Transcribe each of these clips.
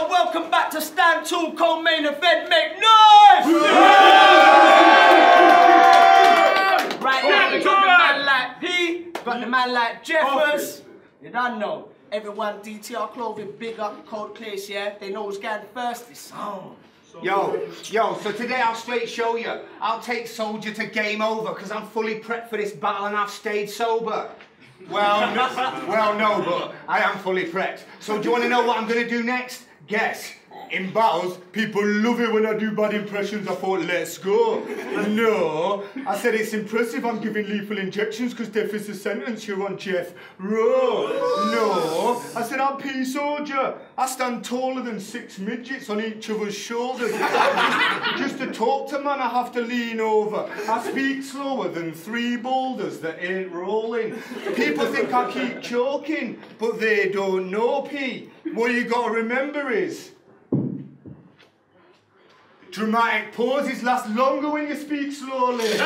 Now welcome back to Stand Tall Co-Main Event. Make noise! Right now we got the man like P, got the man like Jeffers. You don't know. Everyone DTR clothing, big up, cold place, yeah? They know who's getting first. This song. Yo, so today I'll straight show you. I'll take Soldier to game over because I'm fully prepped for this battle and I've stayed sober. Well, no, but I am fully prepped. So do you want to know what I'm going to do next? Guess. In battles, people love it when I do bad impressions. I thought, let's go. No, I said it's impressive I'm giving lethal injections because death is the sentence. You're on Jeff Rowe. No, I said I'm P-Solja. I stand taller than 6 midgets on each other's shoulders. Just to talk to man, I have to lean over. I speak slower than 3 boulders that ain't rolling. People think I keep choking, but they don't know, P. What you got to remember is, dramatic pauses last longer when you speak slowly. So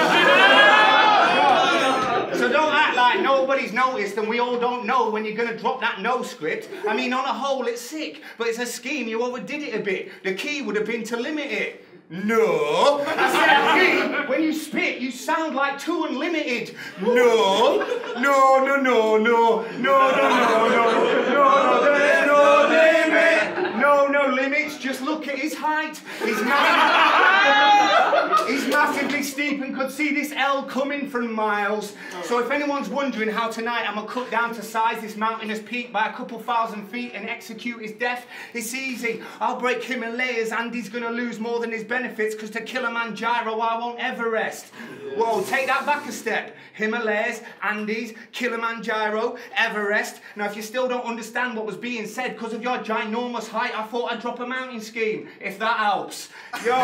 don't act like nobody's noticed and we all don't know when you're going to drop that no script. I mean, on a whole, it's sick, but it's a scheme. You overdid it a bit. The key would have been to limit it. No, I said, when you spit, you sound like Too Unlimited. No, there's no limit. No limits, just look at his height. He's massively steep and could see this L coming from miles. So if anyone's wondering how tonight I'm going to cut down to size this mountainous peak by a couple thousand feet and execute his death, it's easy. I'll break Himalayas and he's going to lose more than his benefits because to Kilimanjaro I won't ever rest. Whoa, take that back a step. Himalayas, Andes, Kilimanjaro, Everest. Now if you still don't understand what was being said because of your ginormous height, I thought I'd drop a mountain scheme, if that helps. Yo.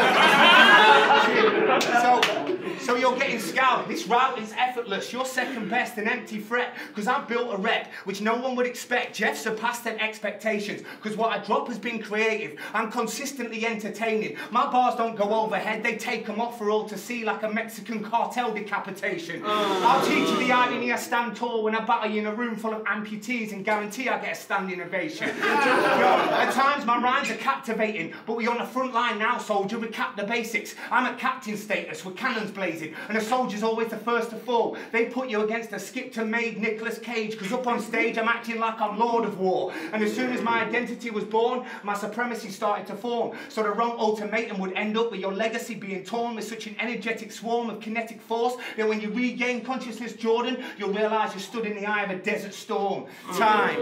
So you're getting scouted. This route is effortless. You're second best and empty threat because I've built a rep which no one would expect. Jeff surpassed their expectations because what I drop has been creative. I'm consistently entertaining. My bars don't go overhead, they take them off for all to see like a Mexican cartel decapitation. I'll teach you the irony I stand tall when I battle you in a room full of amputees and guarantee I get a standing ovation. At times my rhymes are captivating, but we're on the front line now, soldier. We cap the basics. I'm at captain status with cannons blazing, and a soldier's always the first to fall. They put you against a Skip-to-Maid Nicolas Cage, because up on stage I'm acting like I'm Lord of War. And as soon as my identity was born, my supremacy started to form. So the wrong ultimatum would end up with your legacy being torn with such an energetic swarm of kinetic force that when you regain consciousness, Jordan, you'll realise you stood in the eye of a desert storm. Time.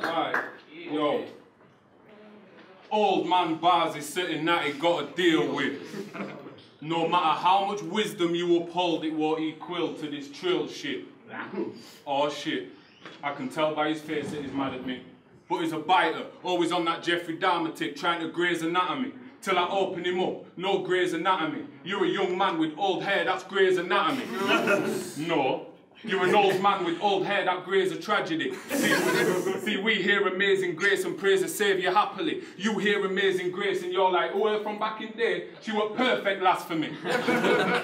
Alright, yo. Old man Bars is something that he got to deal with. No matter how much wisdom you uphold, it won't equal to this trill shit. Oh shit. I can tell by his face that he's mad at me. But he's a biter, always on that Jeffrey Dahmer tick, trying to Grey's Anatomy. Till I open him up, no Grey's Anatomy. You're a young man with old hair, that's Grey's Anatomy. No, you're an old man with old hair, that Grey's a tragedy. See, we hear Amazing Grace and praise the Saviour happily. You hear Amazing Grace and you're like, oh, from back in day, she was perfect last for me.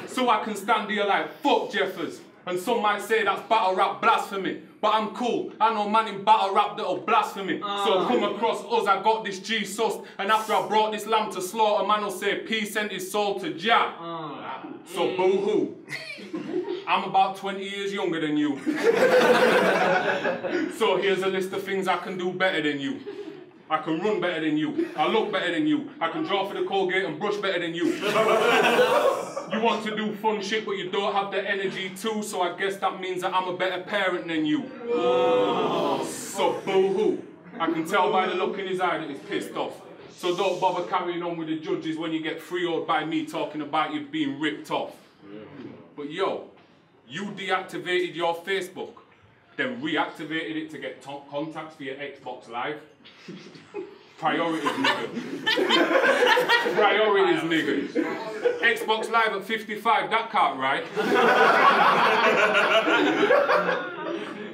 So I can stand here like, fuck Jeffers. And some might say that's battle rap blasphemy. But I'm cool, I know man in battle rap that'll blasphemy. So come across us, I got this G sussed. And after I brought this lamb to slaughter, man will say P sent his soul to Jah. So boo-hoo. I'm about 20 years younger than you. So here's a list of things I can do better than you. I can run better than you. I look better than you. I can draw for the Colgate and brush better than you. You want to do fun shit, but you don't have the energy too, so I guess that means that I'm a better parent than you. So boo-hoo. I can tell by the look in his eye that he's pissed off. So don't bother carrying on with the judges when you get freeholed by me talking about you being ripped off. But yo, you deactivated your Facebook, then reactivated it to get contacts for your Xbox Live. Priorities, nigga. Priorities, nigga. Xbox Live at 55, that can't right.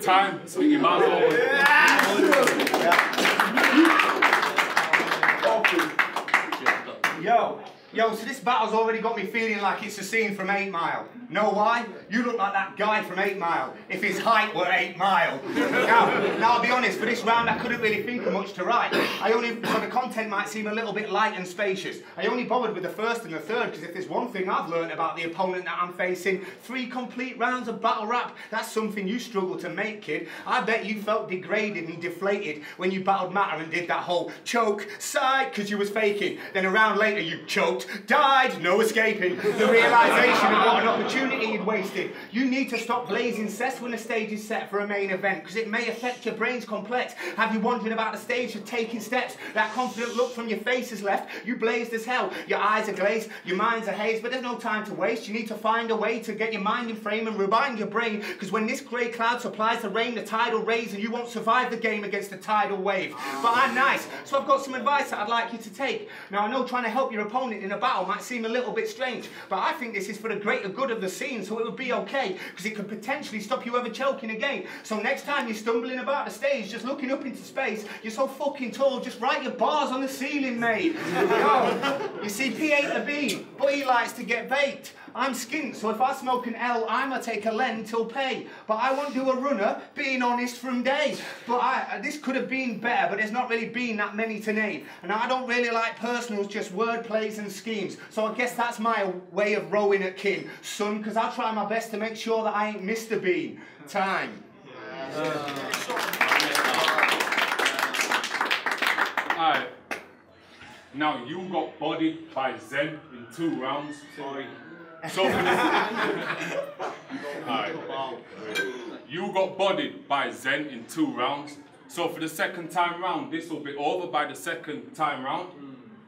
Time, spit your mouth over. Yo, so this battle's already got me feeling like it's a scene from 8 Mile. Know why? You look like that guy from 8 Mile, if his height were 8 Mile. Now, I'll be honest, for this round I couldn't really think of much to write. So the content might seem a little bit light and spacious. I only bothered with the first and the third, because if there's one thing I've learned about the opponent that I'm facing, 3 complete rounds of battle rap, that's something you struggle to make, kid. I bet you felt degraded and deflated when you battled Matter and did that whole choke, side, because you was faking. Then a round later you choked, died, no escaping. The realisation of what an opportunity you'd wasted. You need to stop blazing cess when the stage is set for a main event, because it may affect your brain's complex. Have you wandering about the stage for taking steps? That confident look from your face is left. You blazed as hell. Your eyes are glazed, your mind's a haze, but there's no time to waste. You need to find a way to get your mind in frame and rebind your brain, because when this grey cloud supplies the rain, the tide will raise and you won't survive the game against the tidal wave. But I'm nice, so I've got some advice that I'd like you to take. Now I know trying to help your opponent in a battle might seem a little bit strange, but I think this is for the greater good of the scene, so it would be okay, because it could potentially stop you ever choking again. So next time you're stumbling about the stage, just looking up into space, you're so fucking tall, just write your bars on the ceiling, mate. Yo, you see, P ain't a B, but he likes to get baked. I'm skint, so if I smoke an L, I'ma take a Len till pay. But I won't do a runner, being honest from day. But this could have been better, but there's not really been that many to name. And I don't really like personals, just word plays and schemes. So I guess that's my way of rowing at kin, son, because I'll try my best to make sure that I ain't Mr. Bean. Time. Alright. Now you got bodied by Zen in 2 rounds. Sorry. So Alright. You got bodied by Zen in 2 rounds. So for the second time round, this will be over by the second time round.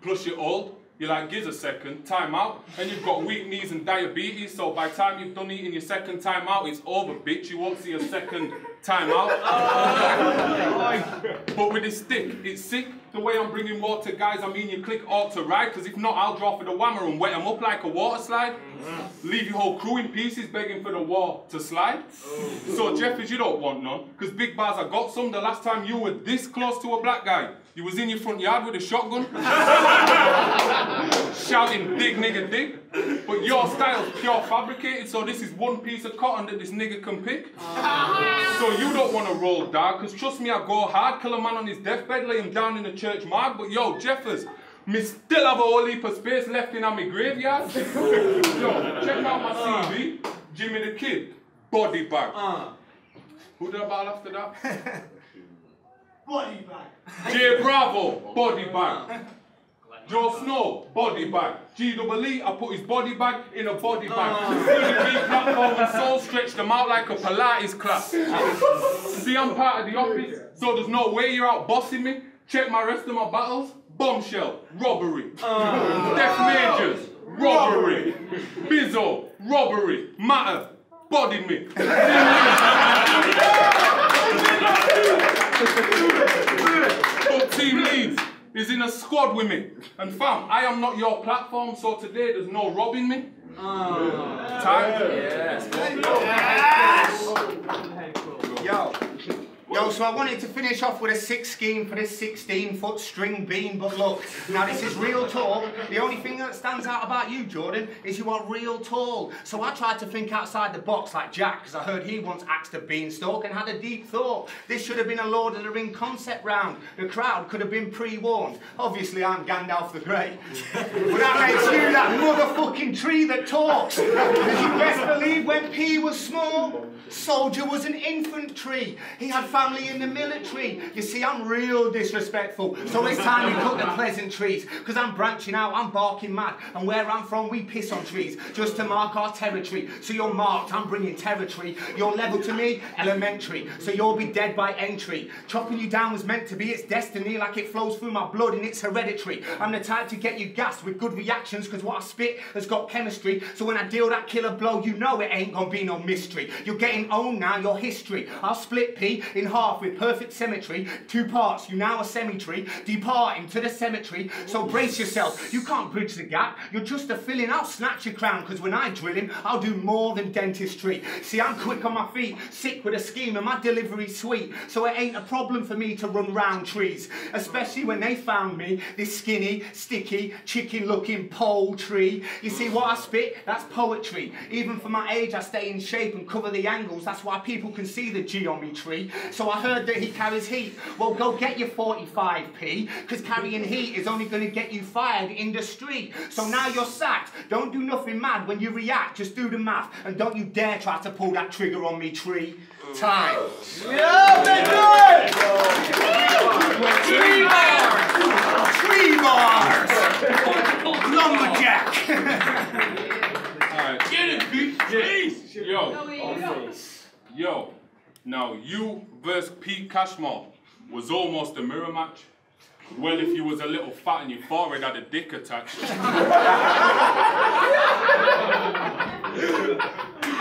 Plus you're old. You're like, gives a second, time out, and you've got weak knees and diabetes, so by the time you've done eating your second time out, it's over, bitch. You won't see a second time out. But with this stick, it's sick. The way I'm bringing water, guys, I mean you click alt to right, because if not, I'll draw for the whammer and wet them up like a water slide. Leave your whole crew in pieces begging for the wall to slide. So, Jeffers, you don't want none, because big bars, I got some. The last time you were this close to a black guy, you was in your front yard with a shotgun, shouting, dig, nigga, dig. But your style's pure fabricated, so this is one piece of cotton that this nigga can pick. So you don't want to roll, dog, because trust me, I go hard, kill a man on his deathbed, lay him down in the church morgue. But yo, Jeffers, me still have a whole heap of space left in my graveyard. Yo, check out my CV, Jimmy the Kid, body bag. Who did I battle after that? Body bag. J Bravo, body bag. Joe Snow, body bag. G-double-E, I put his body bag in a body bag. CD platform and soul stretch them out like a Pilates class. See, I'm part of the office, so there's no way you're out bossing me. Check my rest of my battles. Bombshell, robbery. Death Majors, robbery. Bizzo, robbery. Matter, body me. But Team Leeds is in a squad with me. And fam, I am not your platform, so today there's no robbing me. Time? Yo, so I wanted to finish off with a 6 scheme for this 16-foot string bean, but look, now this is real talk. The only thing that stands out about you, Jordan, is you are real tall. So I tried to think outside the box like Jack, because I heard he once axed a beanstalk and had a deep thought. This should have been a Lord of the Ring concept round. The crowd could have been pre-warned. Obviously, I'm Gandalf the Grey. But that makes you that motherfucking tree that talks. Because you best believe when P was small, Soldier was an infantry. He had family in the military. You see, I'm real disrespectful, so it's time we cut the pleasantries, because I'm branching out, I'm barking mad, and where I'm from, we piss on trees, just to mark our territory. So you're marked, I'm bringing territory. You're level to me, elementary, so you'll be dead by entry. Chopping you down was meant to be, it's destiny, like it flows through my blood and it's hereditary. I'm the type to get you gassed with good reactions, because what I spit has got chemistry, so when I deal that killer blow, you know it ain't gonna be no mystery. You're getting owned now, your history. I'll split P in half half with perfect symmetry. 2 parts, you now a semi-tree, departing to the cemetery. So brace yourself, you can't bridge the gap. You're just a filling, I'll snatch your crown, because when I drill him, I'll do more than dentistry. See, I'm quick on my feet, sick with a scheme, and my delivery's sweet. So it ain't a problem for me to run round trees. Especially when they found me, this skinny, sticky, chicken-looking poultry. You see what I spit? That's poetry. Even for my age, I stay in shape and cover the angles. That's why people can see the geometry. So I heard that he carries heat. Well, go get your 45p, because carrying heat is only going to get you fired in the street. So now you're sacked. Don't do nothing mad when you react. Just do the math. And don't you dare try to pull that trigger on me, tree. Time. Yeah, baby! 3 bars! 3 bars! Lumberjack! Alright. Get it, bitch! Yo. Now you versus Pete Cashmore was almost a mirror match. Well, if you was a little fat and your forehead had a dick attached.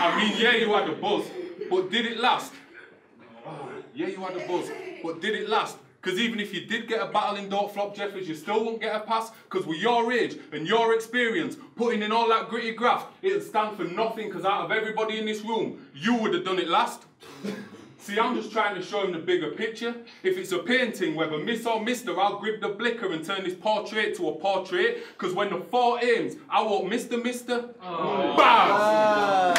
I mean, yeah, you had a buzz, but did it last? Yeah, you had a buzz, but did it last? Because even if you did get a battle in Don't Flop Jeffers, you still won't get a pass, because with your age and your experience, putting in all that gritty graft, it'll stand for nothing, because out of everybody in this room, you would have done it last. See, I'm just trying to show him the bigger picture. If it's a painting, whether miss or mister, I'll grip the blicker and turn this portrait to a portrait, because when the 4 aims, I won't miss the mister. Bam!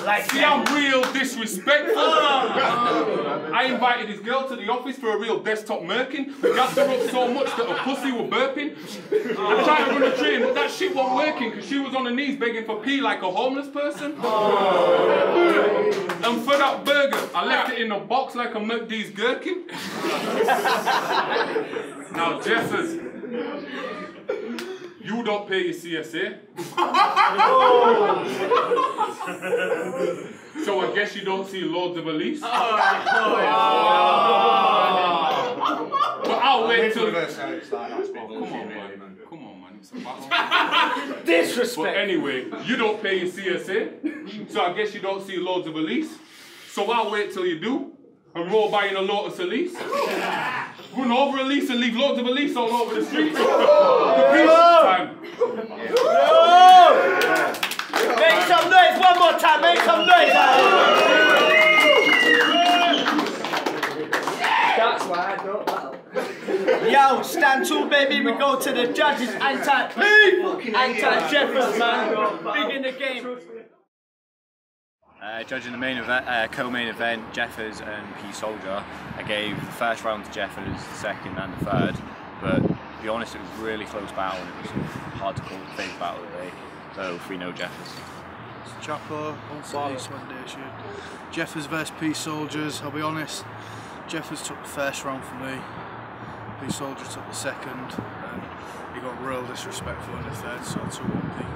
Like, see, I'm real disrespectful. I invited this girl to the office for a real desktop murking. We gassed her up so much that her pussy was burping. I tried to run a train, but that shit wasn't working, because she was on her knees begging for pee like a homeless person. And for that burger, I left it in a box like a McD's gherkin. Now, Jeffers, you don't pay your CSA. So I guess you don't see loads of Elise. But I'll wait till... Come on, man. It's a battle. Disrespect. But anyway, you don't pay your CSA, so I guess you don't see loads of Elise. So I'll wait till you do, and roll by in a Lotus Elise. Run over Elise and leave loads of Elise all over the streets. Time. Make some noise, one more time, make some noise. That's why I don't battle. Yo, stand tall, baby. We go to the judges. Anti-P, anti-Jeffers, man. Big in the game. Judging the main event, co-main event, Jeffers and P-Solja, I gave the first round to Jeffers, the second and the third, but to be honest, it was a really close battle and it was hard to call the favourite battle of the day, so 3-0 Jeffers. Chapo, East Foundation. Jeffers versus P-Soljas. I'll be honest, Jeffers took the first round for me, P-Solja took the second, and he got real disrespectful in the third, so I took 1P.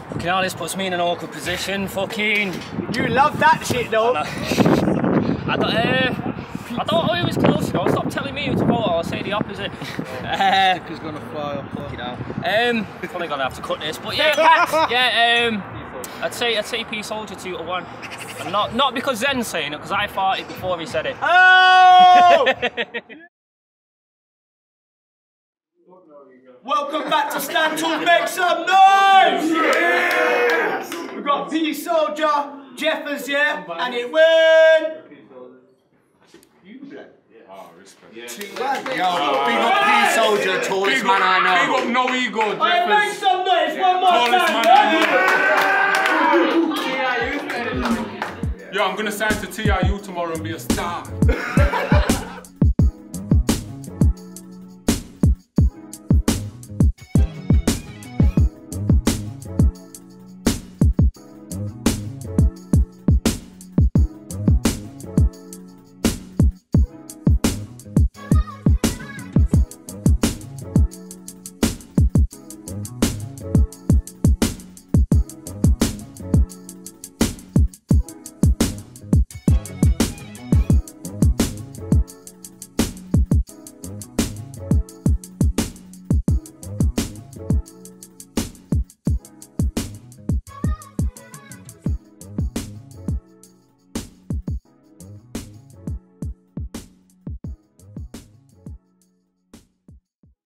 Fucking hell, this puts me in an awkward position. Fucking. You love that shit though. I don't know who was close, you know. Stop telling me who to vote, I'll say the opposite. Sticker's gonna fly off. You know. Probably gonna have to cut this, but yeah, yeah. I'd say P-Solja 2-1, and not because Zen's saying it, because I farted before he said it. Oh! Welcome back to Stand Tall, make some noise! Yes! We've got P-Solja, Jeffers, yeah, and it went. Oh, respect. Yo, big up P-Solja, tallest man I know. Big up no ego, Alright, Jeffers. make some noise, one more Tallest time. man I know. Yo, I'm gonna sign to TIU tomorrow and be a star.